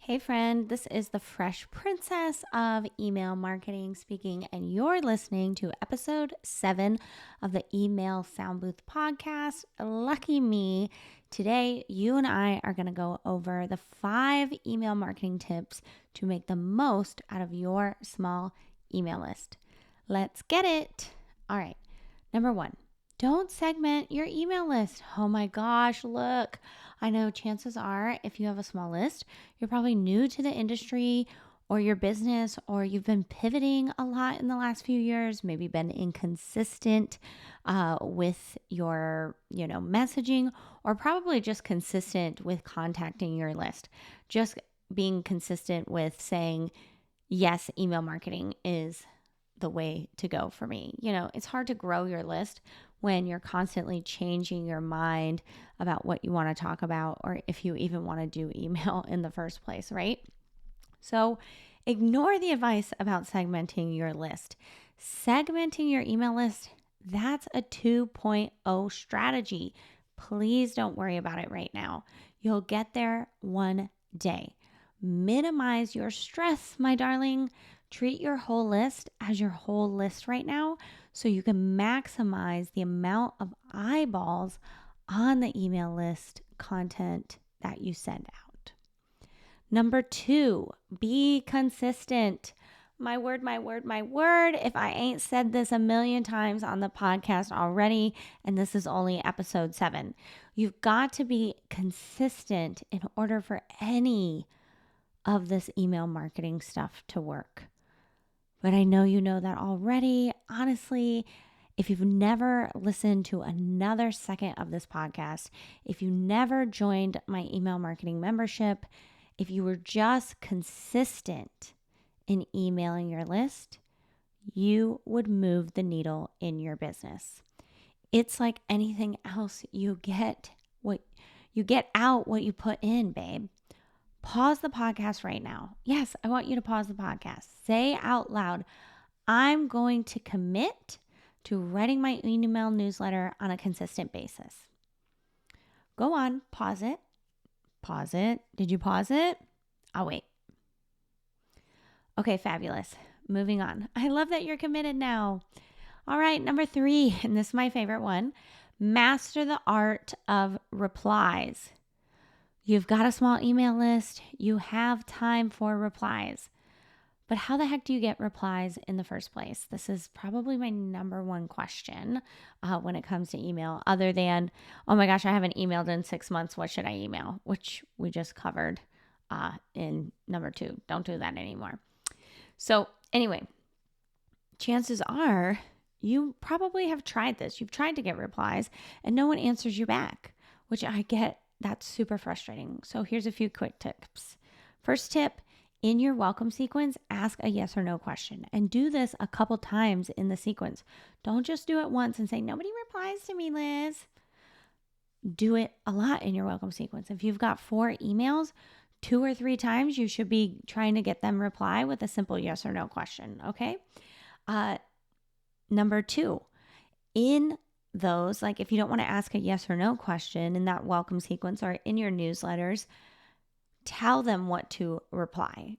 Hey friend, this is the Fresh Princess of Email Marketing speaking, and you're listening to episode 7 of the Email Sound Booth podcast. Lucky me. Today, you and I are going to go over the 5 email marketing tips to make the most out of your small email list. Let's get it. All right. Number 1, don't segment your email list. Oh my gosh, look. I know chances are if you have a small list, you're probably new to the industry or your business, or you've been pivoting a lot in the last few years, maybe been inconsistent with your, messaging, or probably just consistent with contacting your list. Just being consistent with saying, yes, email marketing is the way to go for me. It's hard to grow your list when you're constantly changing your mind about what you want to talk about, or if you even want to do email in the first place, right? So ignore the advice about segmenting your list. Segmenting your email list, that's a 2.0 strategy. Please don't worry about it right now. You'll get there one day. Minimize your stress, my darling. Treat your whole list as your whole list right now so you can maximize the amount of eyeballs on the email list content that you send out. Number 2, be consistent. My word, my word, my word. If I ain't said this a million times on the podcast already, and this is only episode 7, you've got to be consistent in order for any of this email marketing stuff to work. But I know you know that already. Honestly, if you've never listened to another second of this podcast, if you never joined my email marketing membership, if you were just consistent in emailing your list, you would move the needle in your business. It's like anything else. You get out what you put in, babe. Pause the podcast right now. Yes, I want you to pause the podcast. Say out loud, I'm going to commit to writing my email newsletter on a consistent basis. Go on, pause it. Pause it. Did you pause it? I'll wait. Okay, fabulous. Moving on. I love that you're committed now. All right, number 3, and this is my favorite one. Master the art of replies. You've got a small email list. You have time for replies. But how the heck do you get replies in the first place? This is probably my number 1 question when it comes to email, other than, oh my gosh, I haven't emailed in 6 months. What should I email? Which we just covered in number 2. Don't do that anymore. So anyway, chances are you probably have tried this. You've tried to get replies and no one answers you back, which I get. That's super frustrating. So here's a few quick tips. First tip, in your welcome sequence, ask a yes or no question, and do this a couple times in the sequence. Don't just do it once and say, nobody replies to me, Liz. Do it a lot in your welcome sequence. If you've got 4 emails, 2 or 3 times, you should be trying to get them reply with a simple yes or no question. Okay. Number 2, in those, like if you don't want to ask a yes or no question in that welcome sequence or in your newsletters, tell them what to reply.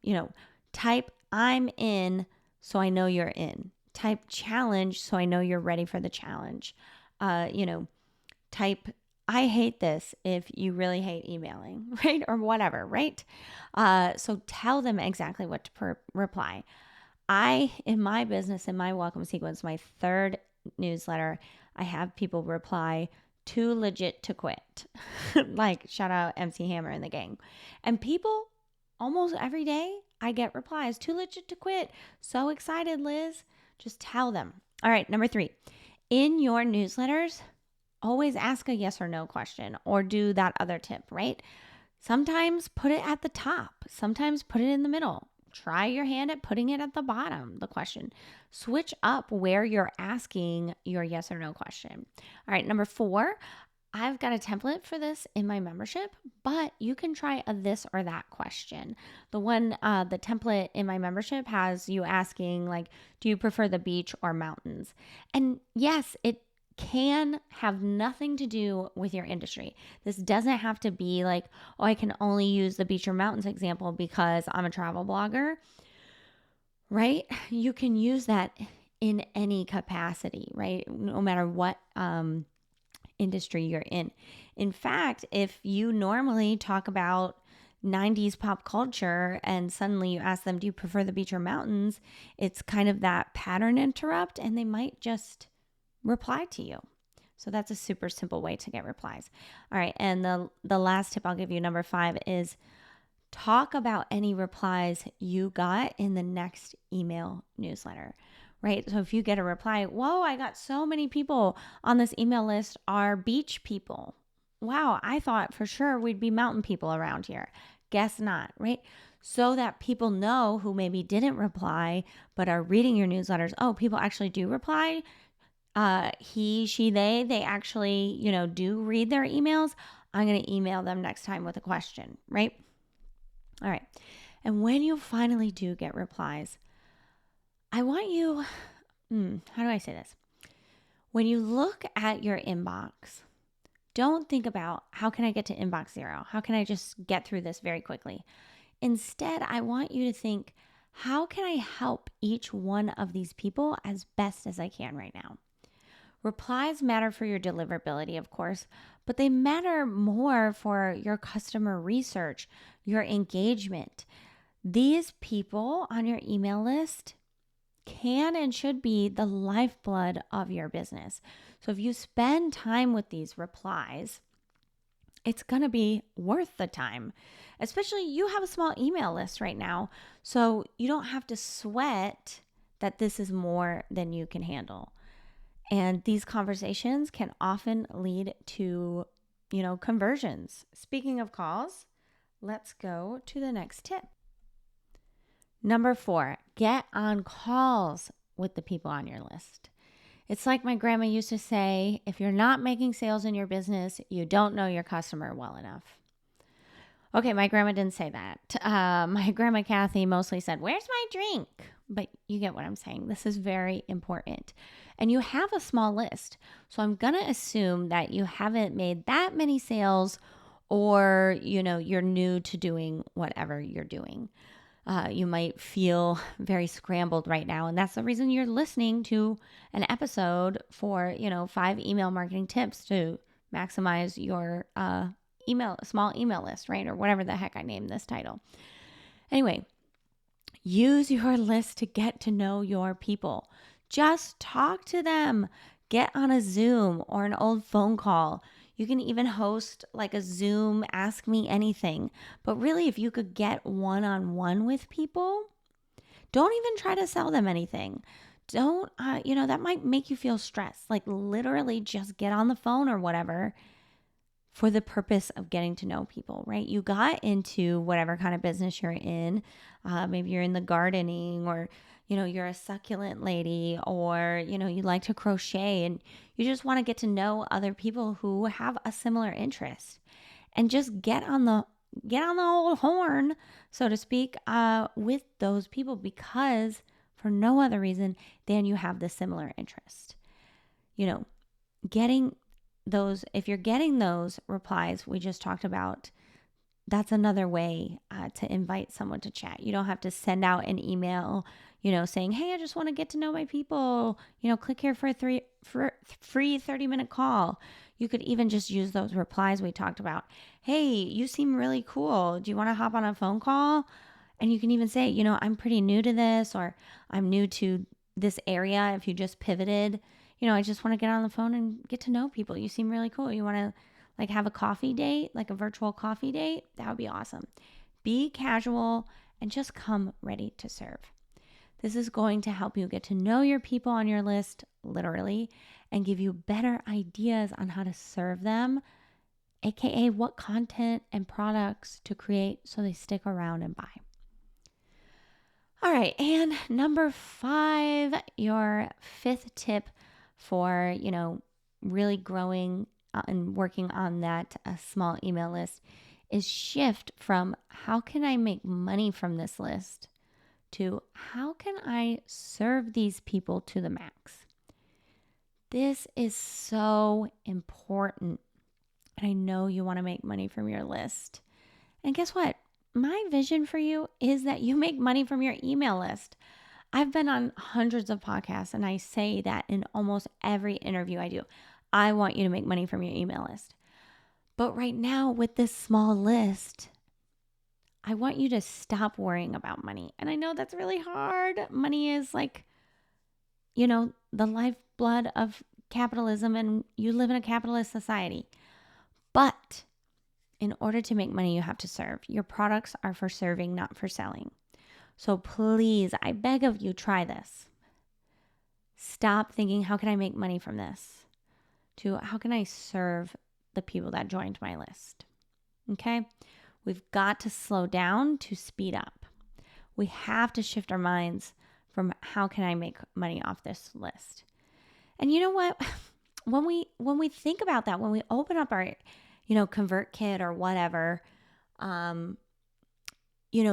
Type I'm in so I know you're in. Type challenge so I know you're ready for the challenge. Type I hate this if you really hate emailing, right? Or whatever, right? So tell them exactly what to reply. In my business, in my welcome sequence, my 3rd newsletter, I have people reply, too legit to quit. Like, shout out MC Hammer and the gang. And people, almost every day, I get replies, too legit to quit. So excited, Liz. Just tell them. All right, number 3. In your newsletters, always ask a yes or no question, or do that other tip, right? Sometimes put it at the top. Sometimes put it in the middle. Try your hand at putting it at the bottom, the question. Switch up where you're asking your yes or no question. All right, number 4, I've got a template for this in my membership, but you can try a this or that question. The template in my membership has you asking, like, do you prefer the beach or mountains? And yes, it can have nothing to do with your industry. This doesn't have to be like, oh, I can only use the beach or mountains example because I'm a travel blogger, right? You can use that in any capacity, right? No matter what industry you're in. In fact, if you normally talk about 90s pop culture and suddenly you ask them, do you prefer the beach or mountains? It's kind of that pattern interrupt, and they might just reply to you. So that's a super simple way to get replies. All right. And the last tip I'll give you, number 5, is talk about any replies you got in the next email newsletter, right? So if you get a reply, whoa, I got so many people on this email list are beach people. Wow, I thought for sure we'd be mountain people around here. Guess not, right? So that people know who maybe didn't reply but are reading your newsletters. Oh, people actually do reply. He, she, they actually, do read their emails. I'm going to email them next time with a question, right? All right. And when you finally do get replies, I want you, how do I say this? When you look at your inbox, don't think about how can I get to inbox 0? How can I just get through this very quickly? Instead, I want you to think, how can I help each one of these people as best as I can right now? Replies matter for your deliverability, of course, but they matter more for your customer research, your engagement. These people on your email list can and should be the lifeblood of your business. So if you spend time with these replies, it's going to be worth the time. Especially you have a small email list right now, so you don't have to sweat that this is more than you can handle. And these conversations can often lead to, conversions. Speaking of calls, let's go to the next tip. Number 4, get on calls with the people on your list. It's like my grandma used to say, if you're not making sales in your business, you don't know your customer well enough. Okay, my grandma didn't say that. My grandma Kathy mostly said, where's my drink? But you get what I'm saying. This is very important. And you have a small list. So I'm going to assume that you haven't made that many sales, or, you're new to doing whatever you're doing. You might feel very scrambled right now. And that's the reason you're listening to an episode for, 5 email marketing tips to maximize your small email list, right? Or whatever the heck I named this title. Anyway, use your list to get to know your people. Just talk to them. Get on a Zoom or an old phone call. You can even host like a Zoom Ask Me Anything. But really, if you could get one-on-one with people, don't even try to sell them anything. Don't, that might make you feel stressed. Like literally just get on the phone or whatever for the purpose of getting to know people, right? You got into whatever kind of business you're in. Maybe you're in the gardening, or, you're a succulent lady, or, you like to crochet, and you just want to get to know other people who have a similar interest, and just get on the old horn, so to speak, with those people, because for no other reason than you have the similar interest. If you're getting those replies we just talked about, that's another way to invite someone to chat. You don't have to send out an email, saying, hey, I just want to get to know my people. Click here for a free 30-minute call. You could even just use those replies we talked about. Hey, you seem really cool. Do you want to hop on a phone call? And you can even say, I'm pretty new to this, or I'm new to this area. If you just pivoted, I just want to get on the phone and get to know people. You seem really cool. You want to like have a coffee date, like a virtual coffee date? That would be awesome. Be casual and just come ready to serve. This is going to help you get to know your people on your list, literally, and give you better ideas on how to serve them, aka what content and products to create so they stick around and buy. All right, and number 5, your 5th tip for, really growing and working on that small email list is shift from how can I make money from this list to how can I serve these people to the max. This is so important. And I know you want to make money from your list. And guess what? My vision for you is that you make money from your email list. I've been on hundreds of podcasts and I say that in almost every interview I do. I want you to make money from your email list. But right now, with this small list, I want you to stop worrying about money. And I know that's really hard. Money is like, the lifeblood of capitalism, and you live in a capitalist society. But in order to make money, you have to serve. Your products are for serving, not for selling. So please, I beg of you, try this. Stop thinking, how can I make money from this? To how can I serve the people that joined my list? Okay? We've got to slow down to speed up. We have to shift our minds from how can I make money off this list? And you know what? When we think about that, when we open up our, ConvertKit or whatever,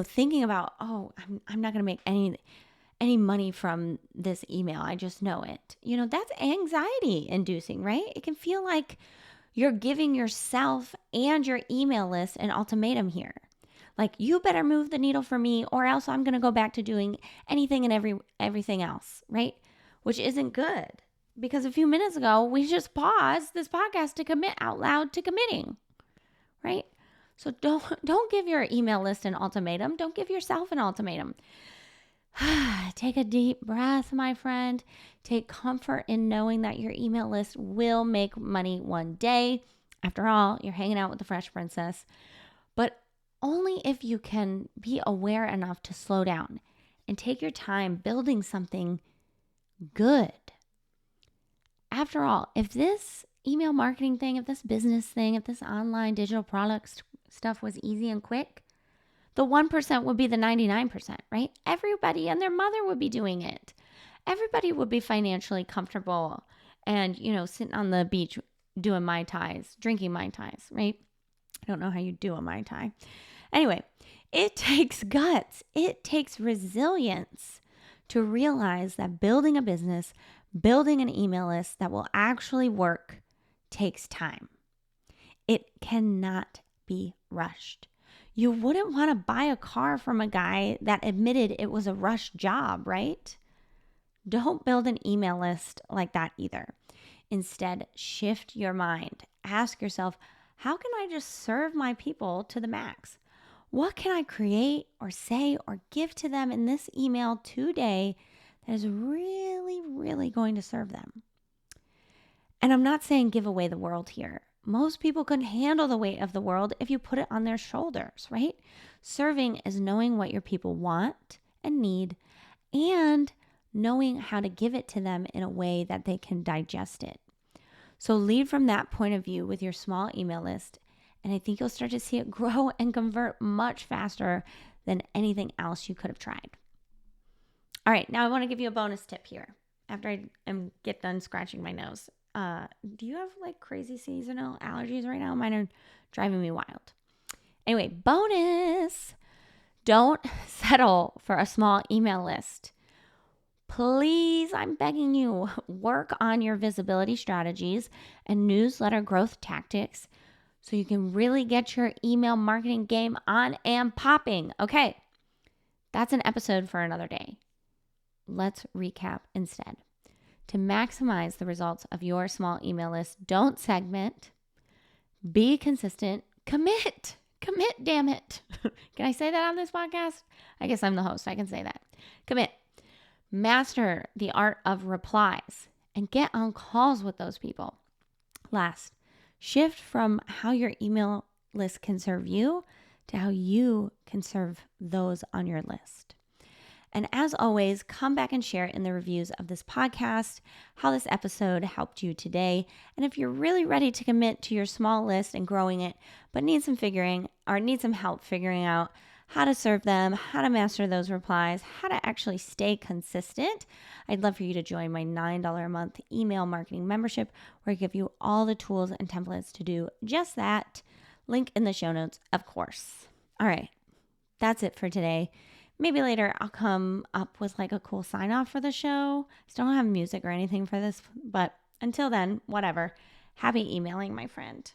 thinking about, I'm not going to make any money from this email. I just know it. That's anxiety inducing, right? It can feel like you're giving yourself and your email list an ultimatum here. Like, you better move the needle for me or else I'm going to go back to doing anything and everything else, right? Which isn't good, because a few minutes ago, we just paused this podcast to commit out loud to committing, right? So don't give your email list an ultimatum. Don't give yourself an ultimatum. Take a deep breath, my friend. Take comfort in knowing that your email list will make money one day. After all, you're hanging out with the Fresh Princess. But only if you can be aware enough to slow down and take your time building something good. After all, if this email marketing thing, if this business thing, if this online digital products stuff was easy and quick, the 1% would be the 99%, right? Everybody and their mother would be doing it. Everybody would be financially comfortable and, sitting on the beach doing Mai Tais, drinking Mai Tais, right? I don't know how you do a Mai Tai. Anyway, it takes guts. It takes resilience to realize that building a business, building an email list that will actually work takes time. It cannot be rushed. You wouldn't want to buy a car from a guy that admitted it was a rushed job, right? Don't build an email list like that either. Instead, shift your mind. Ask yourself, how can I just serve my people to the max? What can I create or say or give to them in this email today that is really, really going to serve them? And I'm not saying give away the world here. Most people couldn't handle the weight of the world if you put it on their shoulders, right? Serving is knowing what your people want and need and knowing how to give it to them in a way that they can digest it. So lead from that point of view with your small email list, and I think you'll start to see it grow and convert much faster than anything else you could have tried. All right, now I want to give you a bonus tip here after I get done scratching my nose. Do you have like crazy seasonal allergies right now? Mine are driving me wild. Anyway, bonus. Don't settle for a small email list. Please, I'm begging you, work on your visibility strategies and newsletter growth tactics so you can really get your email marketing game on and popping. Okay, that's an episode for another day. Let's recap instead. To maximize the results of your small email list, don't segment, be consistent, commit, damn it. Can I say that on this podcast? I guess I'm the host. I can say that. Commit. Master the art of replies and get on calls with those people. Last, shift from how your email list can serve you to how you can serve those on your list. And as always, come back and share in the reviews of this podcast how this episode helped you today. And if you're really ready to commit to your small list and growing it, but need some help figuring out how to serve them, how to master those replies, how to actually stay consistent, I'd love for you to join my $9 a month email marketing membership, where I give you all the tools and templates to do just that. Link in the show notes, of course. All right, that's it for today. Maybe later I'll come up with like a cool sign off for the show. Still don't have music or anything for this, but Until then, whatever. Happy emailing, my friend.